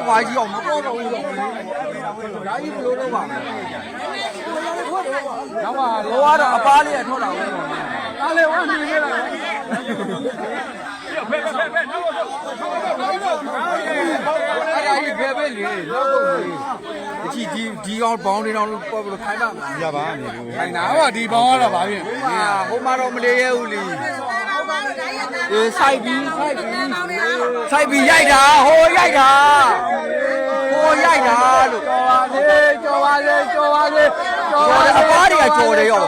ဘာကြီးအောင်မပေါ်တော့ဘူးတော့ဒါကြီးဘလို့တော့ပါနောက်ပါလောကတော့အပားလေးရထွက်လာဘူးအားလေဝမ်းနေကြတာဖဲနောက်တော့အဲ့ဒါကြီးဖဲပဲလေနောက်တော့လေဒီအောင်ဘောင်းနေတော့ပေါ်ပြီးခိုင်းပါမလားရပါနေလို့ခိုင်းတာဟောဒီဘောင်းကတော့ဗာပြင်ဟိုမှာတော့မလေးရဲဘူးလေစိုက်ပြီးရိုက်တာဟိုရိုက်တာလို့ကြော်ပါစေအပါးတွေကကြော်တယ်ရော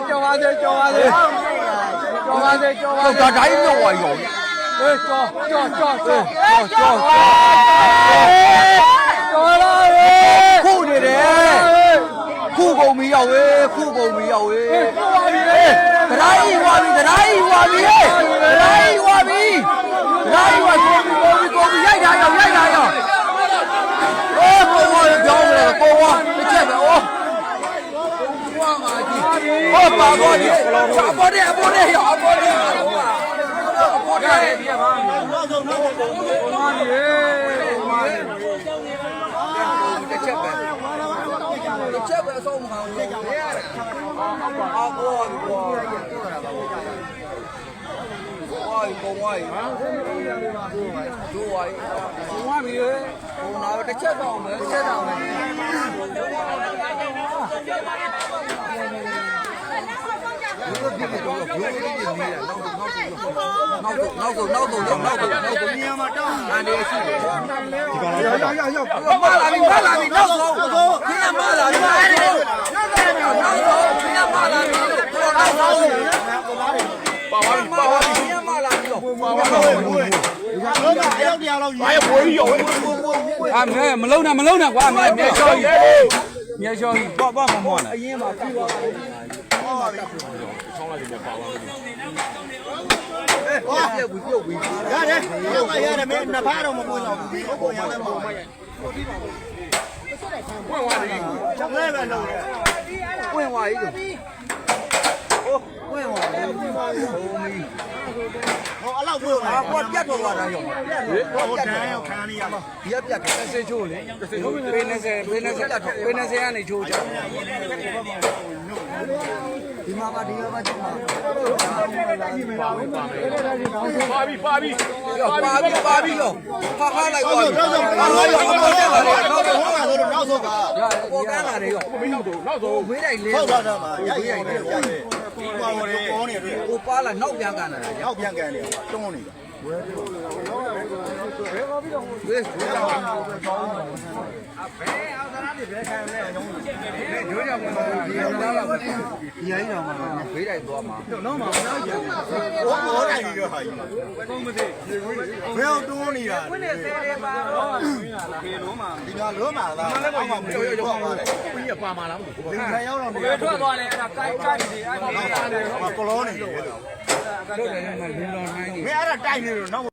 ကြော်ပါစေဒါတိုင်းမြောက်သွားရောကြော်လာခုနေတယ်ခုကုန်ပြီရောက်ခုကုန်ပြီရောက်ဒရိုင်းဝါပြီရိုက်တာရောက်ကိုပြောင်းတယ်ကိုဝါတစ်ချက်ပဲဩဝါမာကြီးဟောပါဘောဒီအပေါ်တဲ့ရောက်အပေါ်တဲ့ဒီပါနောက်ဆုံးတစ်ချက်ပဲအဆုံးမခံဘူးအော်ဘောကုန်ဝိုင်းဒိုးဝိုင်းပြီလေဟိုနောက်တစ်ချက်တော့မယ်နောက်ဆုံးမြန်မှာတောင်းအနေရှိတယ်ဒီကောင်ရောက်မလာပြီနောက်ဆုံးခင်းမလာပြီပါဝါခင်းမလာပြီရောက်တရားလောက်ရေဝေးရောမလုံးနဲ့ကွာမြေချောကြီးပေါ့မောနဲ့အရင်မှာပြီးသွားပါပြီဆောင်းလိုက်တယ်ပါဝါပြုတ်ပြီးရတယ်မင်းနှစ်ဖားတော့မပေါ်တော့ဘူးဟုတ်ပေါ်ရတယ်ပေါ့ဝင်သွားတယ်ချက်လဲပဲလုံးဝင်သွားပြီဝင်သွားတယ်ဟောအဲ့လောက်ဝင်သွားကွာပြတ်တော့သွားတာရောဟောတန်းရောက်ခံရမှာဒီကပြတ်တယ်စေချိုးလေပေး20ကနေချိုးကြဒီမှာပါဒီမှာပါချက်မှာပါပြီရောဟာလိုက်ပါနောက်ဆုံးကပေါ်ကန်းလာတယ်ရောနောက်ဆုံးဝေးတိုင်းလေးဟုတ်တာမှာရိုက်တယ်ပြီးပါတော့ပေါ်နေတယ်ဟိုပါလာနောက်ပြန်ကန်လာတယ်နောက်ပြန်ကန်နေတွန်းနေတာဝဲအောင်သားတွေဘယ်ခံလဲရုံးရိုးကြမှာဒီရောက်လာဒီရိုင်းအောင်မှာဘေးတိုင်းသွားမှာတော့မှာမနာကြဘူးဘောတိုင်းရောဟာကြီးဘယ်မသိဘယ်အောင်တွန်းနေတာဝင်းနေသေးတယ်ပါတော့ဒီလုံးမှာဒီကလုံးမှာလားအောက်မှာမပြောပါဘူးပြီးရပါမှာလားမဟုတ်ဘူးဒီခံရောက်တော့ဘယ်ထွက်သွားလဲအဲ့ဒါကိုက်နေအဲ့ဒါကလောနေတယ်တို့လည်းမလင်းတော်နိုင်နေမင်းအဲ့ဒါတိုက်နေတော့နောက်